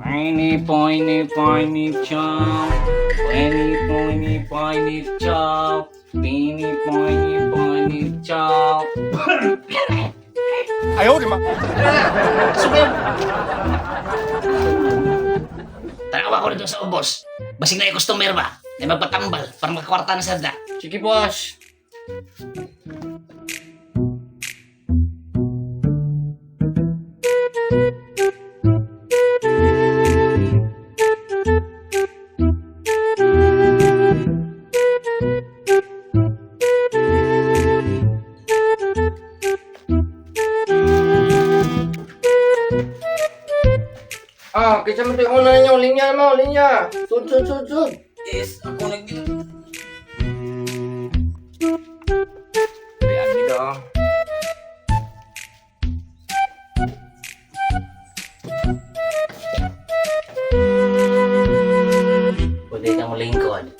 Tiny, poiny, poiny, chop. Tiny, poiny, poiny, chop. Teeny, poiny, poiny, chop. 哎呦我的妈！ Sugod! Tanawa ko na doon sa ubos. Basig na yung customer ba? Na magpatambal para makakwarta na sada. Sige, boss. Kaysa mo tayo una ninyo, linya mo, linya. Sud. Yes, ako nag... Ayan, dito. Pwede ka mo lingkod.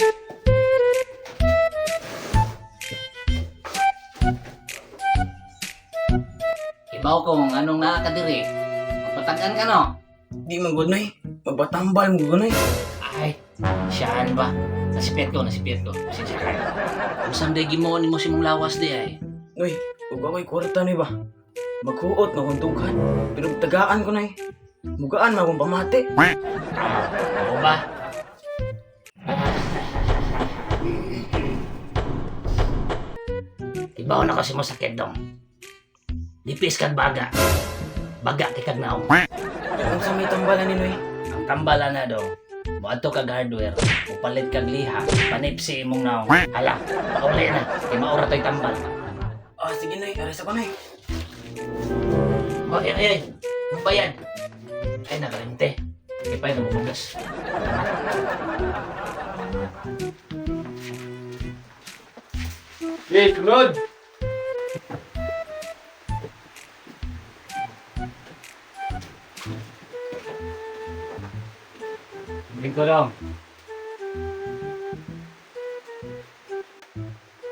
Ibaw kung anong nakakadiri. Magpatagan ka no? Di man gud nay. Magbatambal mo gud nay. Ay, siyaan ba? Nasipet ko. Pasensya ka. Kung saan gimoon mo si mong lawas di ay. Uy, ug ako'y kwarta ni ba? Maghuot na kong tugan. Pero tagaan ko nay. Mugaan na akong pamati. Oo ba? Ibaw na kasi mo sakit dong. Dipis kag baga. Baga kay kag naong. Ang sa may tambalan ni Noy. Ang tambalan na dong. Muadto kag hardware, upalit kag liha, panipsi imong naong. Hala, pauli na. Kay maura to'y tambal. Sige nay, aras ako nay. Oh, ay. Ang bayad. Ay, nakarente. Kaya pa yun, bumugas. Eh, sunod! Lingko dong.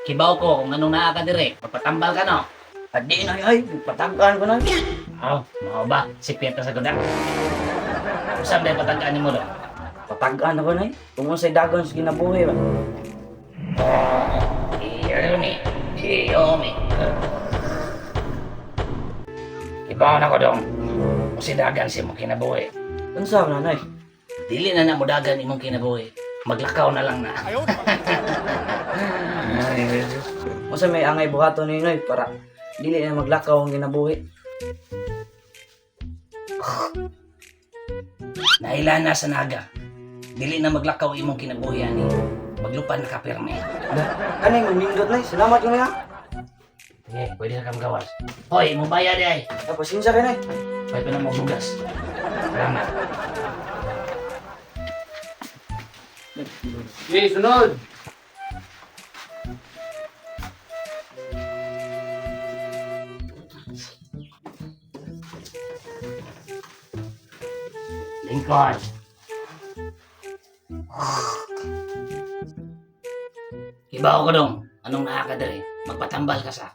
Kibaw ko kung anong naa ka dire. Papatambal ka no? At di nay ay, patagaan ko nay. Oh, mga ba? Si Pieta sa gudang. Kung saan ba yung patagaan mo dong? Patagaan ako nay. Kung unsay dagon sa ginabuhi ba. Iyomi. Kibaw na ko dong. Kung si Dagan si mo kinabuhi. Unsa na nay? Dili na mo Dagan imong kinabuhi. Maglakaw na lang na. 哎呦我的妈！ Unsa may angay buhaton ni Noy para dili na maglakaw ang ginabuhi. Nailan na sa naga. Dili na maglakaw imong kinabuhi ani. Maglupad na ka pirmi. Kaning nindot nay, salamat ko nay ha. Okay, pwede na kang gawas. Hoy, mo bayad ay. Tapos sinsa kay nay. Pwede pa na mo bugas. Salamat. Eh, sunod! Lingkod. Ibaw ko dong. Anong nakakadari? Magpatambal ka sa.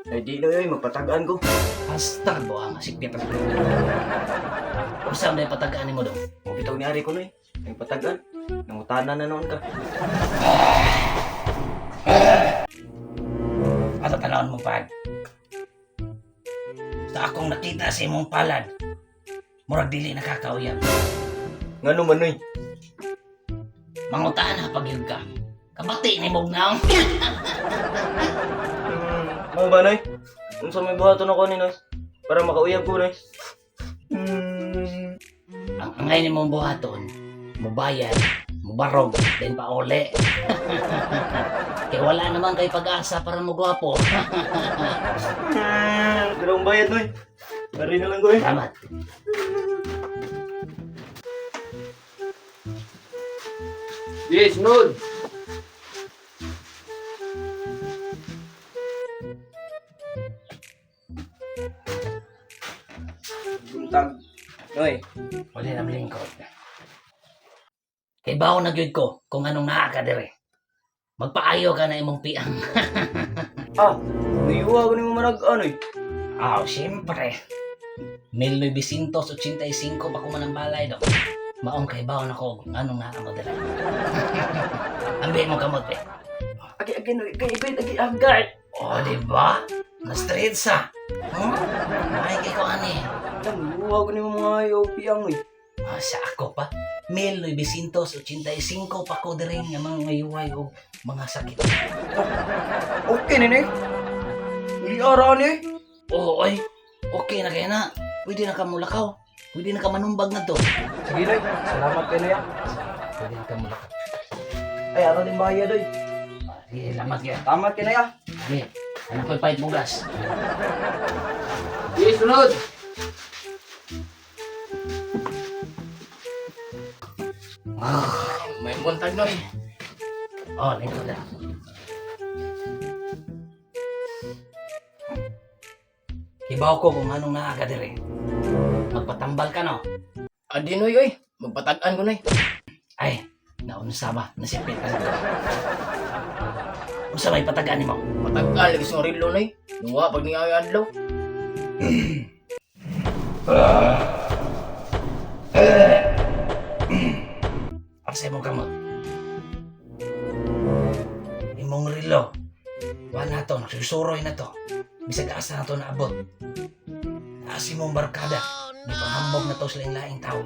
Ay di Noy, magpatagaan ko. Basta bo ang sikpit na. Kung saan na patagaan mo dong? O bitaw ni ari ko Noy. Ay patagaan. Nangutanan na noon ka. At tanawon mo pa. Sa akong nakita sa imong palad. Murag dili nakakauyab. Ngano man Noy? Mangutaan na pag ka. Kabati ni mong naong. Mo ba Noy? Unsa may buhaton ako ni Noy? Para makauyab ko Noy. Ang angay ni mong buhaton, mubayad, mubarog, then pauli. Kaya wala naman kay pag-asa para magwapo. Dalawang bayad Noy. Pari na lang ko eh. Salamat. Eh, sunod! Buntag. Noy, Wala na lingkod. Kay bawo na gyud ko kung anong naa ka dire. Magpaayo ka na imong piang. nuyuwa ko ni mo marag Noy. Siyempre. 1985 pa ko man ang balay do. Maong kay baon ako kung anong nakamot dira. Ambi mo kamot be. Agi noy, agi agay. O, di ba? Na-straight sa. May kay ko ani. Luwa ko ni mga ayaw piyang eh. Sa ako pa. 1985 pa ko diri nga mga ngayuway o mga sakit. Okay na eh. Uli ara ni. Oo, oy. Okay na kaya na. Pwede na ka mulakaw. Pwede na ka manumbag na to. Sige noy, salamat kayo na yan. Pwede na ka mulakaw. Ay, ano din bahaya doy. Sige, lamat kaya. Tamat ka na yan. Sige, anak ko'y pahit bugas. Sige, sunod. May buntag noy. Oh, nito na. Ibaw ko kung anong naaga dire. Magpatambal ka no? Adi noy oy, magpatagan ko noy. Ay, naunsa ba? Nasipit ka na ko. Unsa may patagaan mo? Matagal lagi sa rilo noy. Luwa pag ningawi adlaw. Para imong kamot. Imong rilo. Wa na to, nagsusuroy na to. Bisag asa na to naabot. Naasi mong barkada. May panghambog na to sa laing tao.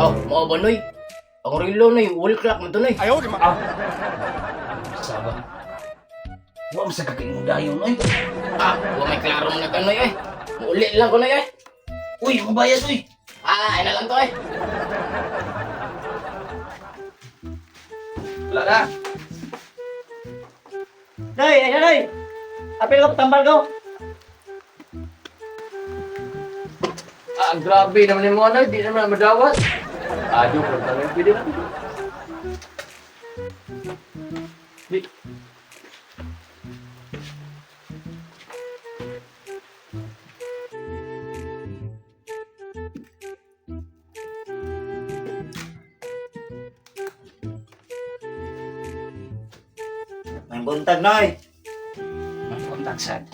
Oh, mao ba noy? Ang rilo noy, wall clock man to noy. Saba. Wa mo sa kaking dayon, oy. Wa may klaro mo na kanoy eh. Uli lang ko noy eh. Uy, mabayas, uy. Ay na lang to eh. Wala na. Noy, ay noy. Apil ko tambal ko. Grabe naman yung mga di naman madawat. Joke lang talaga. Pwede na. Di. May buntag noy. Magkontak sad.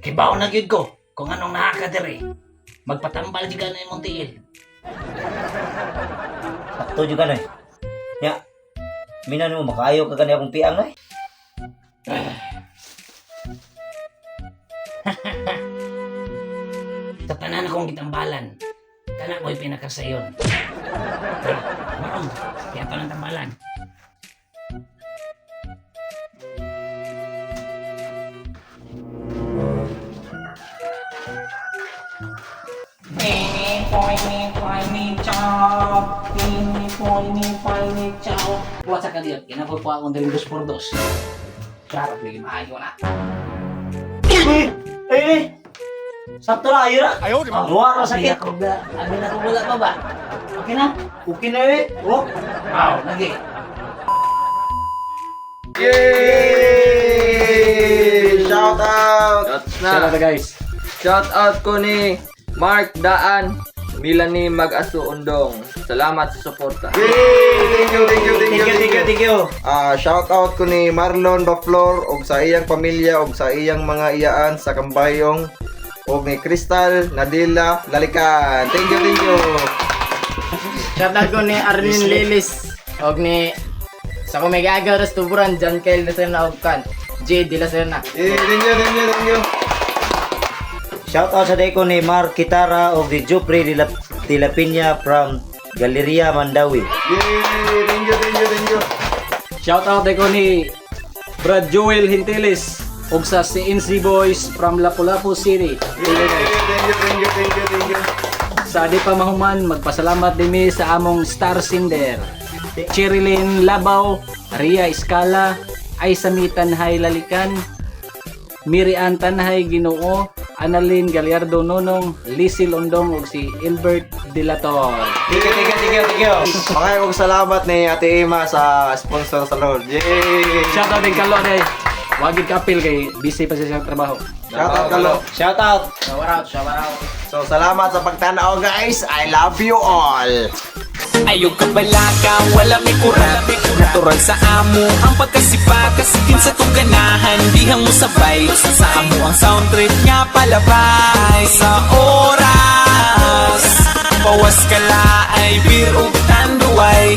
Kibaw na gyud ko kung anong nakakadiri. Magpatambal di ka na imong tiil. Sakto jud ka noy. Ya. Minan mo makaayo ka gani akong piang noy. Sa tanan akong gitambalan, kana ko'y pinakasayon. Tara, maong, kaya pa ng tambalan. Puwasa ka diyan, kinapod po akong daling 2x2. Sarap, lagi maayo na. Sakto na ayo na. Luwa ra sakit. Abi na ko wala pa ba? Okay na? Okay na eh. Oh. Wow, lagi. Yay! Shout out! Shout out guys. Shout out ko ni Mark Daan, Milani Mag-asu Undong. Salamat sa suporta. Thank you. Thank you. Shout out ko ni Marlon Baflor og sa iyang pamilya og sa iyang mga iyaan sa Kambayong og ni Crystal Nadila Lalikan. Thank you. Shout out ko ni Arlene Lilis og ni sa kumigagaw ras tuburan John Kyle na na og kan. J de la Serna. Thank you. Shout out sa day ko ni Mark Kitara og ni Jupri de la Piña from Galeria Mandawi. Thank you. Shout out ko ni Brad Joel Hinteles ug sa CNC Boys from Lapu-Lapu City. Thank you. Sa di pa mahuman magpasalamat dinhi sa among Star Cinder. Cherilyn Labaw, Ria Escala, Aisami Tanhay Lalikan, Mirian Tanhay Ginoo, Annalyn Gallardo Nonong, Lizzie Londong ug si Albert Dilator. Thank you. Mga kong salamat ni Ate Ima sa sponsor sa Lord. Yay! Shout out din kalo day. Wagid kapil kay busy pa siya sa trabaho. Shout out kalo. Shout out. Shout out. So salamat sa pagtanaw guys. I love you all. Ayog ka balaka, wala may kurat Natural sa amo, ang pagkasipa Kasikin sa tuganahan, dihang mo sabay Sa amo ang sound trip nga palabay Sa oras Gawas kala ay bir ug tanduay